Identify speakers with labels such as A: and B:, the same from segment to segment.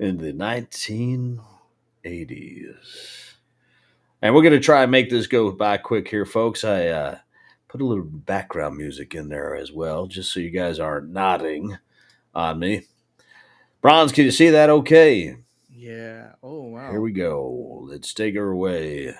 A: in the 1980s. And we're going to try and make this go by quick here, folks. I put a little background music in there as well, just so you guys aren't nodding on me. Bronze, can you see that okay?
B: Yeah. Oh, wow.
A: Here we go. Let's take her away.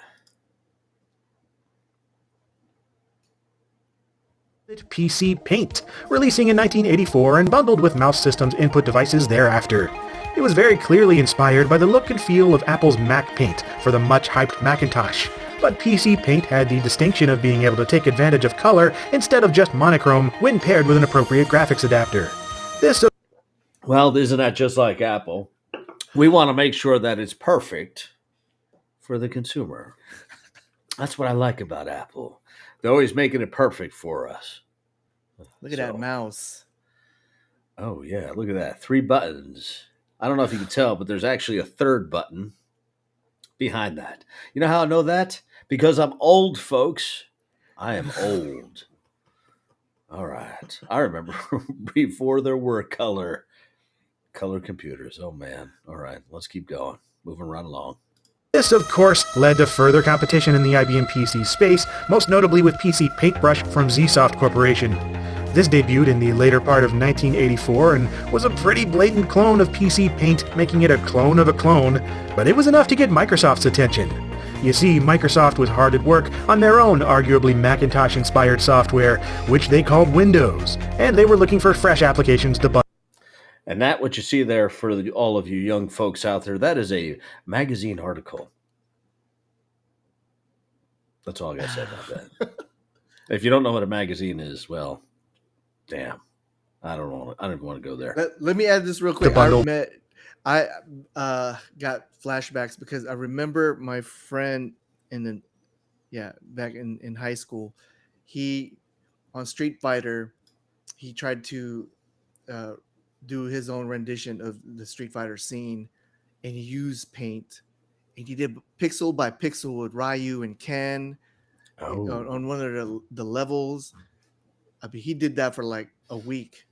C: PC Paint, releasing in 1984 and bundled with Mouse Systems input devices thereafter. It was very clearly inspired by the look and feel of Apple's Mac Paint for the much-hyped Macintosh, but PC Paint had the distinction of being able to take advantage of color instead of just monochrome when paired with an appropriate graphics adapter.
A: Well, isn't that just like Apple? We want to make sure that it's perfect for the consumer. That's what I like about Apple. They're always making it perfect for us.
B: Look at that mouse.
A: Oh, yeah. Look at that. 3 buttons. I don't know if you can tell, but there's actually a third button behind that. You know how I know that? Because I'm old, folks. I am old. All right. I remember before there were color computers. Oh, man. All right. Let's keep going. Moving right along.
C: This, of course, led to further competition in the IBM PC space, most notably with PC Paintbrush from Zsoft Corporation. This debuted in the later part of 1984 and was a pretty blatant clone of PC Paint, making it a clone of a clone, but it was enough to get Microsoft's attention. You see, Microsoft was hard at work on their own arguably Macintosh-inspired software, which they called Windows, and they were looking for fresh applications to bundle.
A: And that, what you see there for all of you young folks out there, that is a magazine article. That's all I got to say about that. If you don't know what a magazine is, well, damn. I don't even want to go there.
B: Let me add this real quick. I got flashbacks because I remember my friend back in high school, he on Street Fighter, he tried to do his own rendition of the Street Fighter scene, and he used paint, and he did pixel by pixel with Ryu and Ken on one of the levels. I mean, he did that for like a week,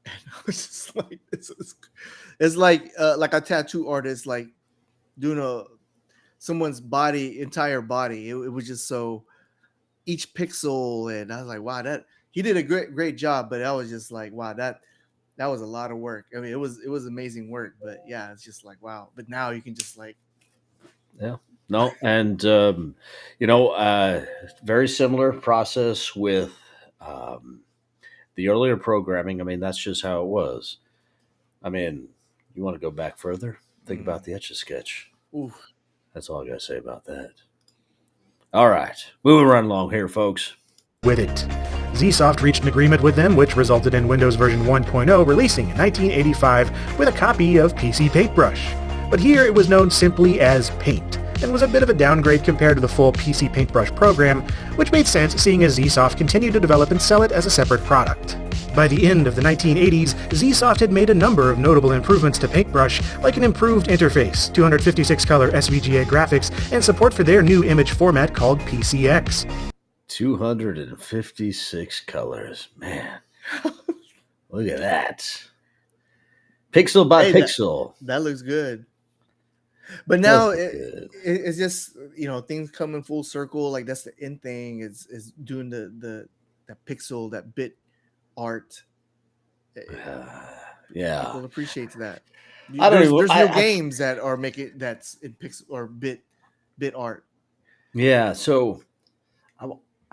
B: and I was just like, it's like a tattoo artist like doing someone's entire body. It was just so each pixel, and I was like, wow, that he did a great job, but I was just like, wow, that was a lot of work. I mean, it was amazing work, but yeah, it's just like, wow. But now you can just like,
A: yeah, no, and very similar process with the earlier programming. I mean, that's just how it was. I mean, you want to go back further? Think about the Etch-a-Sketch.
B: Ooh.
A: That's all I got to say about that. All right, moving right along here, folks.
C: With it. Zsoft reached an agreement with them, which resulted in Windows version 1.0 releasing in 1985 with a copy of PC Paintbrush. But here it was known simply as Paint, and was a bit of a downgrade compared to the full PC Paintbrush program, which made sense seeing as Zsoft continued to develop and sell it as a separate product. By the end of the 1980s, Zsoft had made a number of notable improvements to Paintbrush, like an improved interface, 256-color SVGA graphics, and support for their new image format called PCX.
A: 256 colors. Man. Look at that. Pixel by pixel.
B: That looks good. But now it's just, things come in full circle. Like that's the end thing is doing the pixel, that bit art.
A: Yeah.
B: People appreciate that.
A: There's
B: no games that are making that's in pixel or bit art.
A: Yeah. So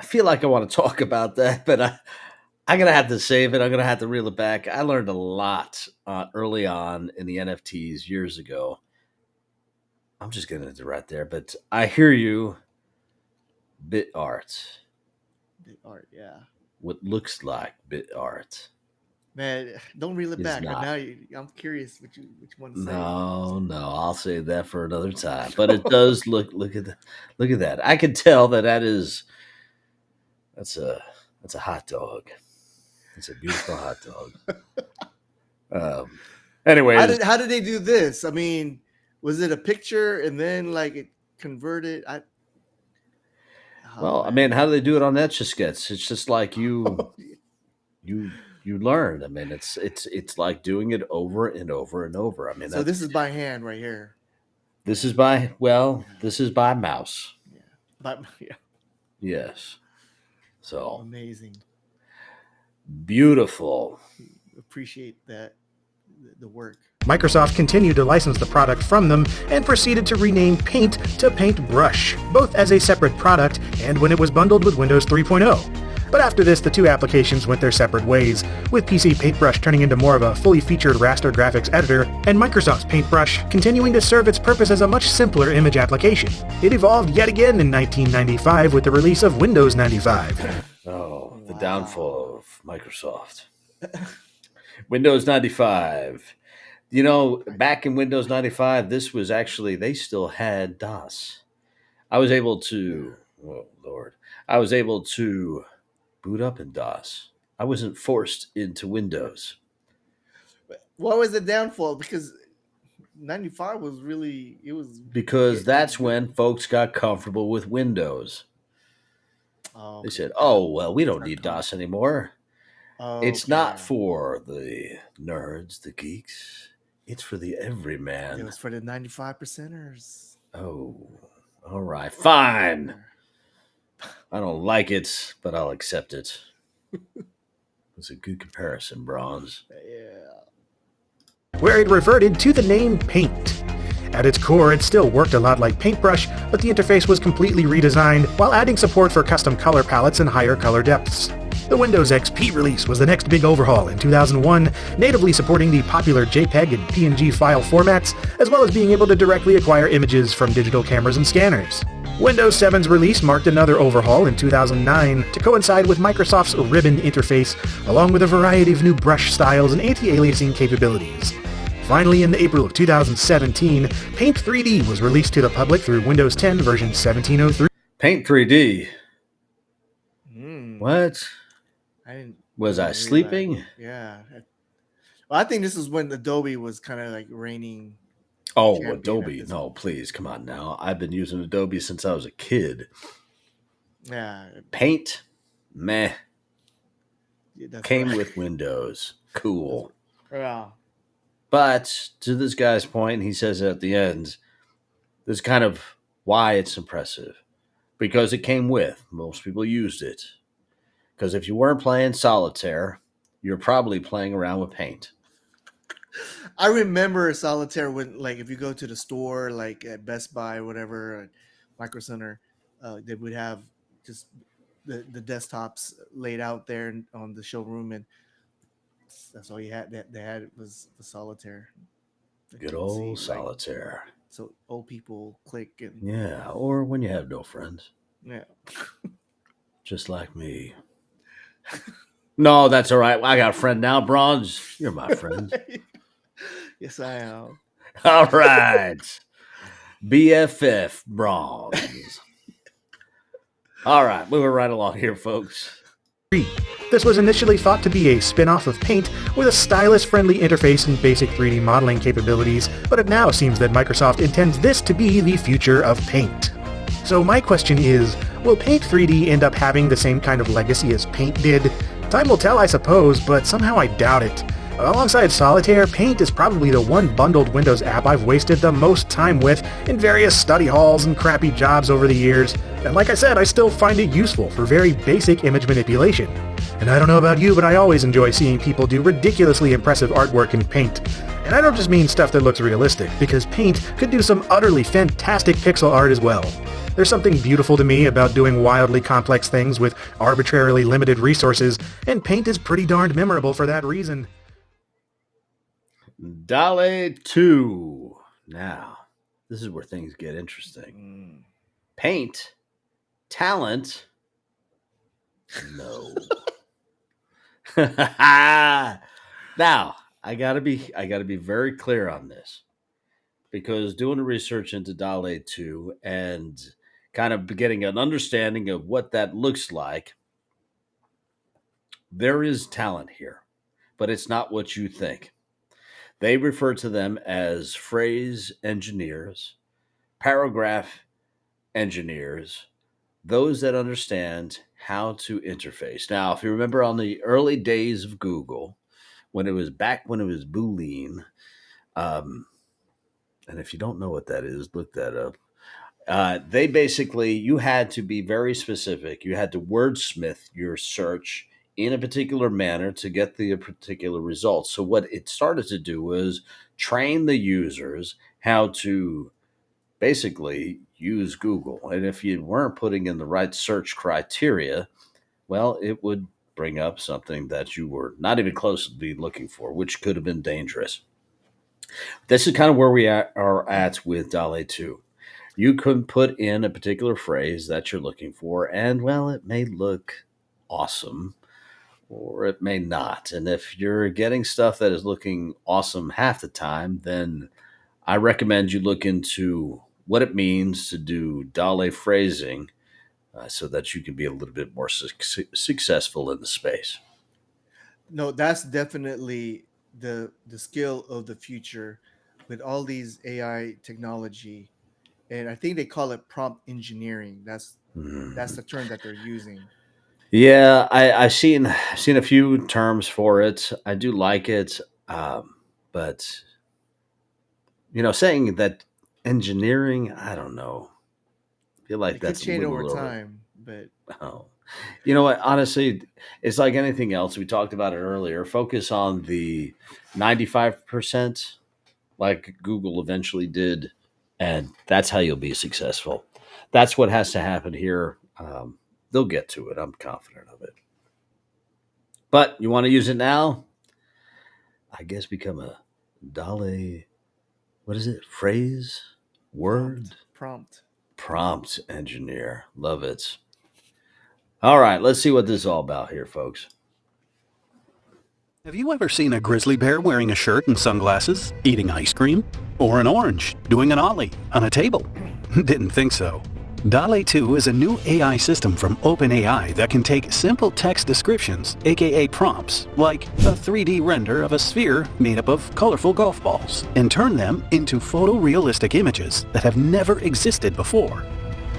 A: I feel like I want to talk about that, but I'm going to have to save it. I'm going to have to reel it back. I learned a lot early on in the NFTs years ago. I'm just going to do right there, but I hear you. Bit art.
B: Bit art, yeah.
A: What looks like bit art.
B: Man, don't reel it back. Now I'm curious which one to say.
A: No, I'll save that for another time. But it does look at that. I can tell that's a hot dog. It's a beautiful hot dog. Anyway,
B: how did they do this? I mean, was it a picture and then like it converted? I mean,
A: how do they do it on Etch-a-Sketch? It's just like you you learn. I mean, it's like doing it over and over and over. I mean,
B: So this is by hand right here.
A: this is by mouse.
B: Yeah. But yeah.
A: Yes. So
B: Amazing.
A: beautiful.
B: Appreciate that the work.
C: Microsoft continued to license the product from them and proceeded to rename Paint to Paintbrush, both as a separate product and when it was bundled with Windows 3.0. But after this, the two applications went their separate ways, with PC Paintbrush turning into more of a fully featured raster graphics editor, and Microsoft's Paintbrush continuing to serve its purpose as a much simpler image application. It evolved yet again in 1995 with the release of Windows 95.
A: Oh, the downfall of Microsoft. Windows 95. You know, back in Windows 95, this was actually, they still had DOS. I was able to, oh Lord, I was able to boot up in DOS. I wasn't forced into Windows.
B: What was the downfall? Because 95 was really, it was.
A: Because that's when folks got comfortable with Windows.
B: Oh,
A: They said, oh, well, we don't need DOS anymore. It's not for the nerds, the geeks. It's for the everyman.
B: It was for the 95%ers.
A: Oh, all right. Fine. I don't like it, but I'll accept it. It's a good comparison, Bronze.
B: Yeah.
C: Where it reverted to the name Paint. At its core, it still worked a lot like Paintbrush, but the interface was completely redesigned while adding support for custom color palettes and higher color depths. The Windows XP release was the next big overhaul in 2001, natively supporting the popular JPEG and PNG file formats, as well as being able to directly acquire images from digital cameras and scanners. Windows 7's release marked another overhaul in 2009 to coincide with Microsoft's Ribbon interface, along with a variety of new brush styles and anti-aliasing capabilities. Finally, in April of 2017, Paint 3D was released to the public through Windows 10 version 1703.
A: Paint 3D. What? Was I sleeping?
B: Yeah. Well, I think this is when Adobe was kind of like reigning.
A: Oh, Adobe. No, please, come on now. I've been using Adobe since I was a kid.
B: Yeah.
A: Paint, meh.
B: Yeah,
A: came with Windows. Cool.
B: Yeah.
A: But to this guy's point, he says at the end, this is kind of why it's impressive. Because it came with. Most people used it. Because if you weren't playing solitaire, you're probably playing around with Paint.
B: I remember solitaire when, like, if you go to the store, like at Best Buy or whatever, Micro Center, they would have just the desktops laid out there on the showroom, and that's all you had. That they had was the solitaire.
A: Good old solitaire.
B: Like, so old people click and
A: yeah, or when you have no friends.
B: Yeah,
A: just like me. No, that's all right. I got a friend now, Bronze. You're my friend.
B: Yes, I am.
A: All right. BFF Bronze. All right, moving right along here, folks.
C: This was initially thought to be a spin-off of Paint with a stylus-friendly interface and basic 3D modeling capabilities, but it now seems that Microsoft intends this to be the future of Paint. So my question is, will Paint 3D end up having the same kind of legacy as Paint did? Time will tell, I suppose, but somehow I doubt it. Alongside Solitaire, Paint is probably the one bundled Windows app I've wasted the most time with in various study halls and crappy jobs over the years, and like I said, I still find it useful for very basic image manipulation. And I don't know about you, but I always enjoy seeing people do ridiculously impressive artwork in Paint. And I don't just mean stuff that looks realistic, because Paint could do some utterly fantastic pixel art as well. There's something beautiful to me about doing wildly complex things with arbitrarily limited resources, and Paint is pretty darned memorable for that reason.
A: Dalle 2. Now, this is where things get interesting. Paint. Talent. No. Now, I gotta be very clear on this. Because doing the research into Dalle 2 and kind of getting an understanding of what that looks like, there is talent here, but it's not what you think. They refer to them as phrase engineers, paragraph engineers, those that understand how to interface. Now, if you remember on the early days of Google, when it was Boolean, um, and if you don't know what that is, look that up. They basically, you had to be very specific. You had to wordsmith your search in a particular manner to get the particular results. So what it started to do was train the users how to basically use Google. And if you weren't putting in the right search criteria, well, it would bring up something that you were not even close to be looking for, which could have been dangerous. This is kind of where we are at with Dalle 2. You can put in a particular phrase that you're looking for, and well, it may look awesome or it may not. And if you're getting stuff that is looking awesome half the time, then I recommend you look into what it means to do Dalle phrasing so that you can be a little bit more successful in the space.
B: No, that's definitely the skill of the future with all these AI technology. And I think they call it prompt engineering. That's the term that they're using.
A: Yeah, I've seen a few terms for it. I do like it, but saying that engineering, I don't know. I feel like
B: It could
A: that's a
B: change over
A: little over.
B: time, but
A: Oh, you know what? Honestly, it's like anything else. We talked about it earlier. Focus on the 95%, like Google eventually did, and that's how you'll be successful. That's what has to happen here. They'll get to it. I'm confident of it. But you want to use it now? I guess become a Dalle. What is it? Phrase, word,
B: prompt.
A: prompt engineer. Love it. All right, let's see what this is all about here, folks.
D: Have you ever seen a grizzly bear wearing a shirt and sunglasses, eating ice cream? Or an orange doing an ollie on a table? Didn't think so. Dalle 2 is a new AI system from OpenAI that can take simple text descriptions, aka prompts, like a 3D render of a sphere made up of colorful golf balls, and turn them into photorealistic images that have never existed before.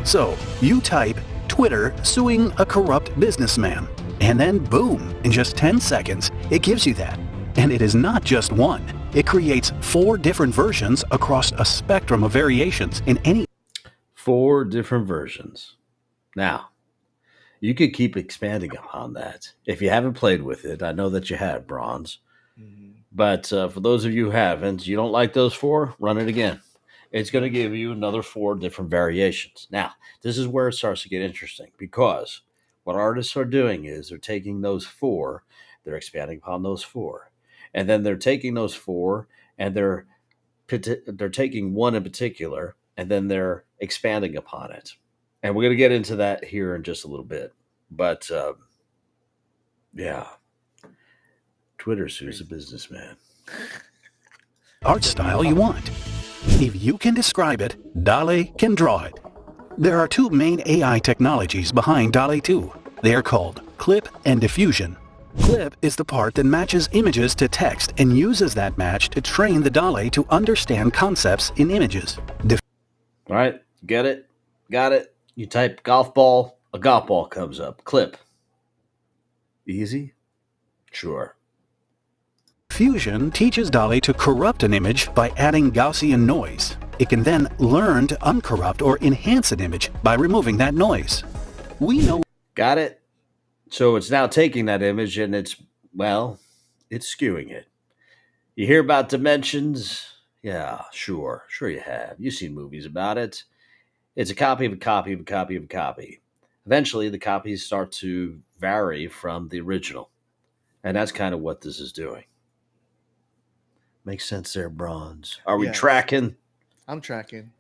D: So, you type Twitter suing a corrupt businessman, and then boom, in just 10 seconds, it gives you that. And it is not just one. It creates 4 different versions across a spectrum of variations in any
A: 4 different versions. Now, you could keep expanding upon that. If you haven't played with it, I know that you have, Bronze.
B: Mm-hmm.
A: But for those of you who haven't, you don't like those 4, run it again. It's going to give you another 4 different variations. Now, this is where it starts to get interesting because what artists are doing is they're taking those 4, they're expanding upon those 4, and then they're taking those 4 and they're taking one in particular and then they're expanding upon it. And we're going to get into that here in just a little bit. But yeah, Twitter sues a businessman.
D: art style you want. If you can describe it, Dalle can draw it. There are 2 main AI technologies behind Dalle 2. They are called clip and diffusion. Clip is the part that matches images to text and uses that match to train the Dalle to understand concepts in images.
A: All right, get it? Got it? You type golf ball, a golf ball comes up. Clip. Easy? Sure.
D: Diffusion teaches Dalle to corrupt an image by adding Gaussian noise. It can then learn to uncorrupt or enhance an image by removing that noise. We know.
A: Got it? So it's now taking that image and it's skewing it. You hear about dimensions? Yeah, sure you have. You've seen movies about it. It's a copy of a copy of a copy of a copy. Eventually, the copies start to vary from the original. And that's kind of what this is doing. Makes sense there, Bronze. Are we tracking?
B: I'm tracking.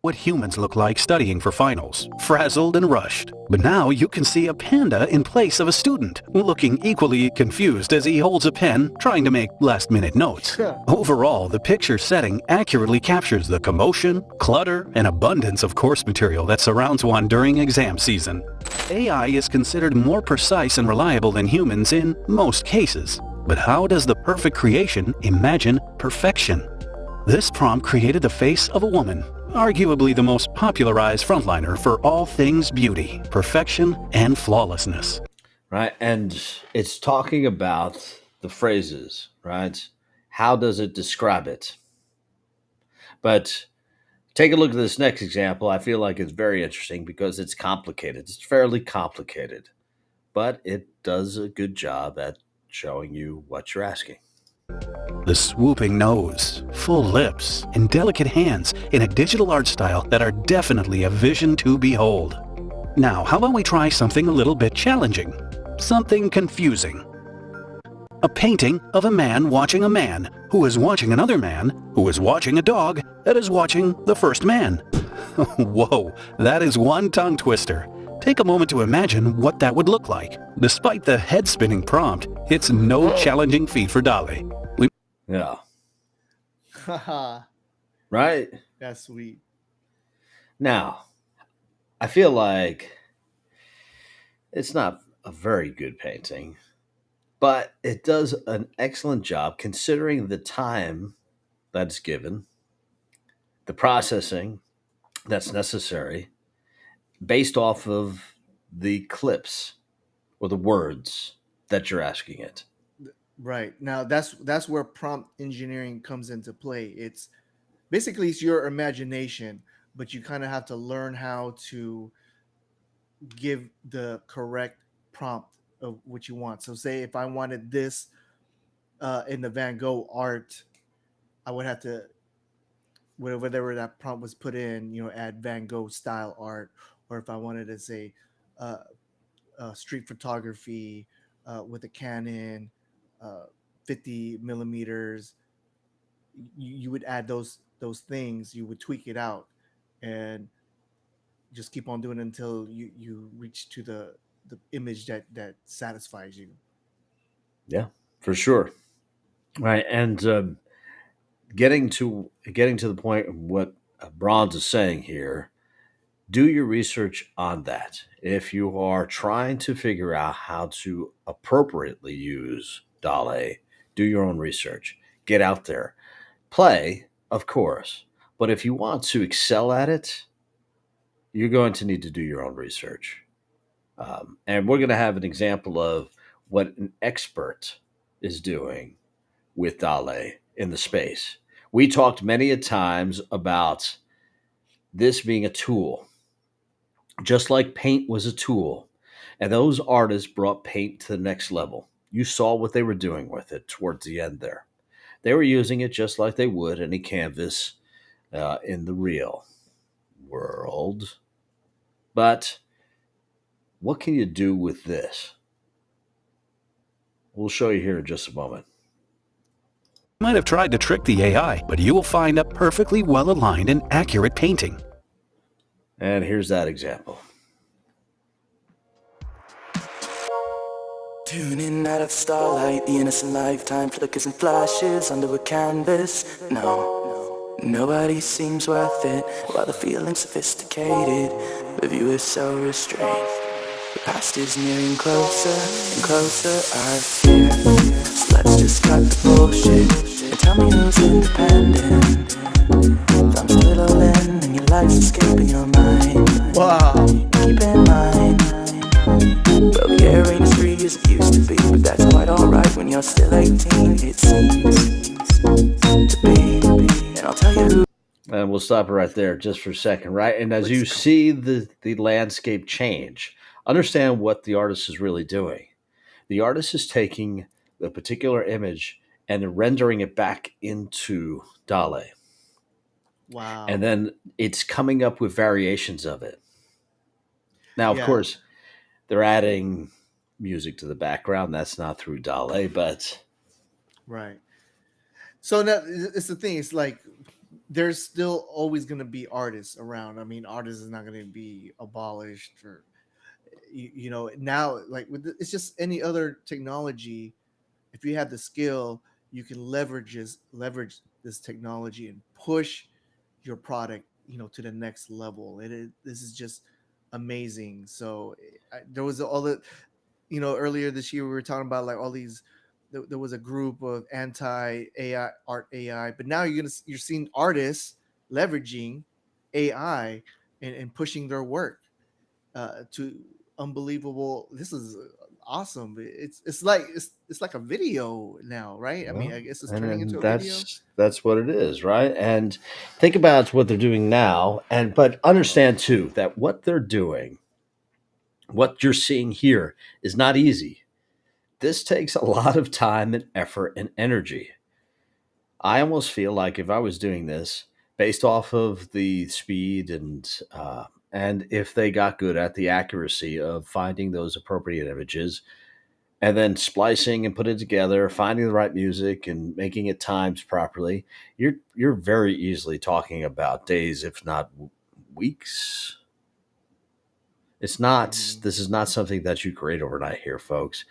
D: What humans look like studying for finals, frazzled and rushed. But now you can see a panda in place of a student, looking equally confused as he holds a pen, trying to make last-minute notes. Overall, the picture setting accurately captures the commotion, clutter, and abundance of course material that surrounds one during exam season. AI is considered more precise and reliable than humans in most cases. But how does the perfect creation imagine perfection? This prompt created the face of a woman, Arguably the most popularized frontliner for all things beauty, perfection, and flawlessness.
A: Right. And it's talking about the phrases, right? How does it describe it? But take a look at this next example. I feel like it's very interesting because it's complicated. It's fairly complicated, but it does a good job at showing you what you're asking.
D: The swooping nose, full lips, and delicate hands in a digital art style that are definitely a vision to behold. Now, how about we try something a little bit challenging? Something confusing. A painting of a man who is watching another man who is watching a dog that is watching the first man. Whoa, that is one tongue twister. Take a moment to imagine what that would look like. Despite the head-spinning prompt, it's no challenging feat for Dalle.
A: Yeah.
B: Haha,
A: Right.
B: that's sweet.
A: Now, I feel like it's not a very good painting, but it does an excellent job considering the time that's given, the processing that's necessary, based off of the clips or the words that you're asking it.
B: Right. Now that's where prompt engineering comes into play. It's basically it's your imagination, but you kind of have to learn how to give the correct prompt of what you want. So say if I wanted this in the Van Gogh art, I would have to whatever that prompt was put in, add Van Gogh style art, or if I wanted to say uh, street photography with a Canon, uh, 50 millimeters, you would add those things. You would tweak it out, and just keep on doing it until you reach to the image that satisfies you.
A: Yeah, for sure. Right. And getting to the point of what Bronze is saying here, do your research on that. If you are trying to figure out how to appropriately use Dale, do your own research. Get out there. Play, of course. But if you want to excel at it, you're going to need to do your own research. And we're going to have an example of what an expert is doing with Dale in the space. We talked many a times about this being a tool, just like paint was a tool. And those artists brought paint to the next level. You saw what they were doing with it towards the end there. They were using it just like they would any canvas in the real world. But what can you do with this? We'll show you here in just a moment.
D: You might have tried to trick the AI, but you will find a perfectly well-aligned and accurate painting.
A: And here's that example.
E: Tuning out of starlight, the innocent lifetime flickers and flashes under a canvas. No, nobody seems worth it, while the feeling's sophisticated. The view is so restrained. The past is nearing closer and closer, I fear. So let's just cut the bullshit and tell me who's independent. If I'm little in and your life's escaping your mind.
B: Wow.
E: Keep in mind, well, the air ain't as free as it used to be, but that's quite alright when you're still 18, it seems to be. And I'll tell you who.
A: And we'll stop it right there just for a second, right? And as you see the landscape change, understand what the artist is really doing. The artist is taking the particular image and rendering it back into Dale.
B: Wow.
A: And then it's coming up with variations of it. Now, of
B: Yeah.
A: course, they're adding music to the background. That's not through Dale, but
B: Right. So that it's the thing. It's like there's still always going to be artists around. I mean, artists is not going to be abolished, or now, like it's just any other technology. If you have the skill, you can leverage this technology and push your product, to the next level. This is just amazing. So there was all the, earlier this year we were talking about like all these. There was a group of anti AI art AI, but now you're seeing artists leveraging AI and pushing their work to unbelievable. This is awesome. It's like a video now, right? I mean,
A: Well,
B: I guess it's
A: and
B: turning
A: then
B: into a video.
A: that's what it is, right? And think about what they're doing now, and but understand too that what they're doing, what you're seeing here, is not easy. This takes a lot of time and effort and energy. I almost feel like if I was doing this based off of the speed and if they got good at the accuracy of finding those appropriate images and then splicing and putting it together, finding the right music and making it timed properly, you're very easily talking about days, if not weeks. It's not.
B: Hmm.
A: This is not something that you create overnight here, folks.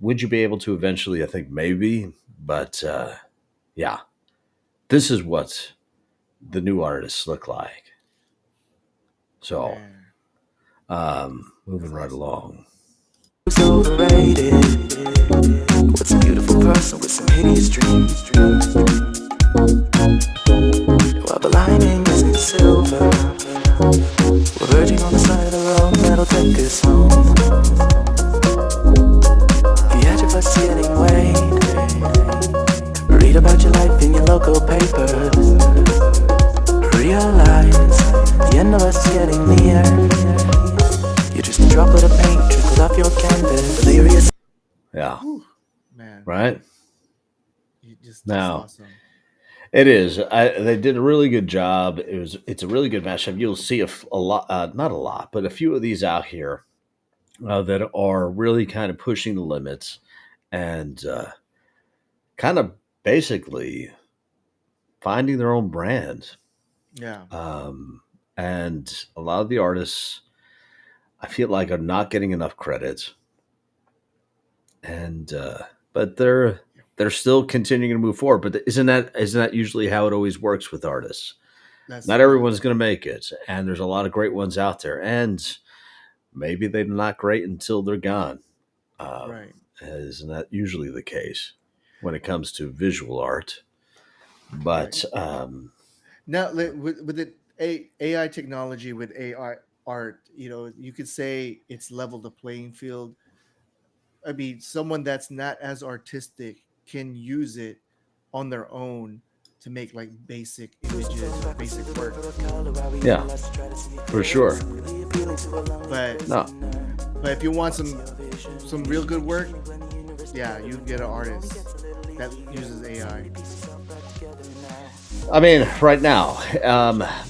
A: Would you be able to eventually? I think maybe, but yeah, this is what the new artists look like. So,
B: Man,
A: moving
B: that's
A: right
B: awesome.
A: along.
E: Who's overrated? What's a beautiful person with some hideous dreams? While the lining isn't silver, we're verging on the side of the road that'll take us home. The edge of us getting weighed. Read about your life in your local papers. Realize the end of us is getting near. You're just a droplet of paint trickled off your canvas. Delirious.
A: Yeah,
B: Whew, man,
A: right
B: just
A: now.
B: awesome.
A: It is. They did a really good job. It's a really good mashup. You'll see a lot, not a lot, but a few of these out here that are really kind of pushing the limits and kind of basically finding their own brand.
B: Yeah,
A: Um, and a lot of the artists, I feel like, are not getting enough credit. And but they're still continuing to move forward. But isn't that usually how it always works with artists?
B: that's
A: Not
B: yeah,
A: everyone's going to make it, and there's a lot of great ones out there, and maybe they're not great until they're gone.
B: right.
A: Isn't that usually the case when it comes to visual art?
B: Right.
A: But
B: Now with the AI technology with AI art, you could say it's leveled the playing field. I mean, someone that's not as artistic can use it on their own to make like basic images or basic work.
A: yeah, for sure.
B: But
A: No,
B: if you want some real good work, yeah, you can get an artist that uses AI.
A: I mean right now.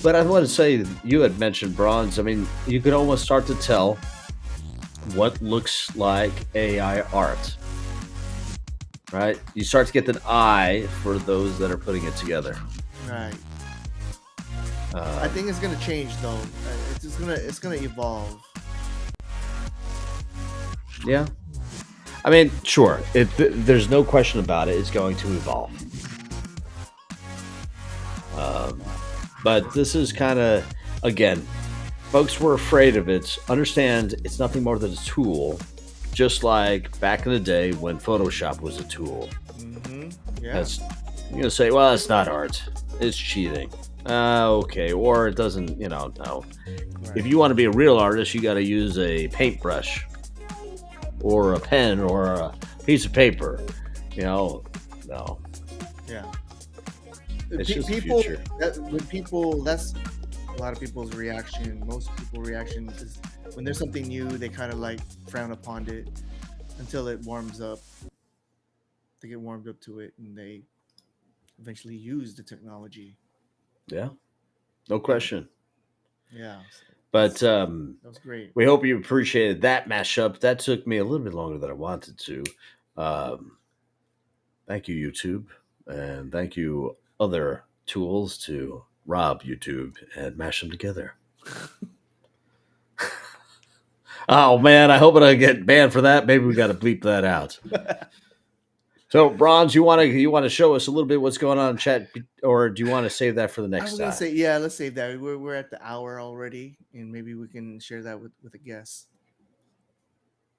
A: But I want to say you had mentioned bronze. I mean, you could almost start to tell what looks like AI art, right? You start to get an eye for those that are putting it together.
B: Right. I
A: Um,
B: think it's gonna change though. It's gonna evolve.
A: yeah, I mean, sure. There's no question about it. It's going to evolve. Um, but this is kind of, again, folks were afraid of it. Understand it's nothing more than a tool, just like back in the day when Photoshop was a tool.
B: Mm-hmm. Yeah.
A: That's you're gonna say, well, it's not art. It's cheating. Okay, or it doesn't. No. If
B: Right.
A: you want to be a real artist, you got to use a paintbrush or a pen or a piece of paper. You know, no,
B: Yeah.
A: it's just the
B: People
A: future.
B: that's a lot of people's reaction. Most people's reaction is when there's something new, they kind of like frown upon it until it warms up. They get warmed up to it, and they eventually use the technology.
A: Yeah, no
B: Yeah.
A: question.
B: Yeah. So
A: But
B: that was great.
A: we hope you appreciated that mashup. That took me a little bit longer than I wanted to. Um, thank you, YouTube, and thank you, other tools to rob YouTube and mash them together. Oh man, I hope I don't get banned for that. Maybe we got to bleep that out. So, Bronze, you want to show us a little bit what's going on in chat, or do you want to save that for the
B: I
A: next
B: was gonna
A: time?
B: say, yeah, let's save that. We're at the hour already, and maybe we can share that with a guest.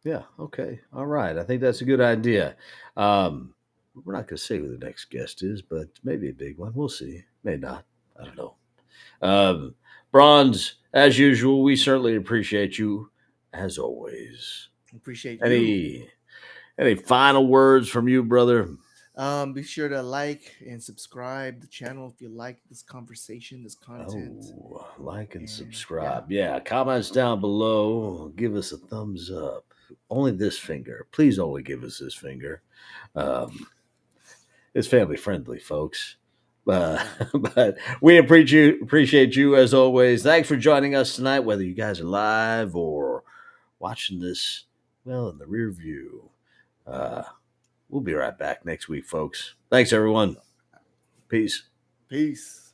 A: Yeah. Okay. All right. I think that's a good idea. We're not going to say who the next guest is, but maybe a big one. We'll see. May not. I don't know. Bronze, as usual, we certainly appreciate you, as always.
B: Appreciate you.
A: Any final words from you, brother?
B: Be sure to like and subscribe the channel if you like this conversation, this content.
A: Oh, like and
B: And
A: subscribe. Yeah, comments down below. Give us a thumbs up. Only this finger. Please only give us this finger. It's family friendly, folks. But we appreciate you as always. Thanks for joining us tonight, whether you guys are live or watching this, well, in the rear view. We'll be right back next week, folks. Thanks, everyone. Peace.
B: Peace.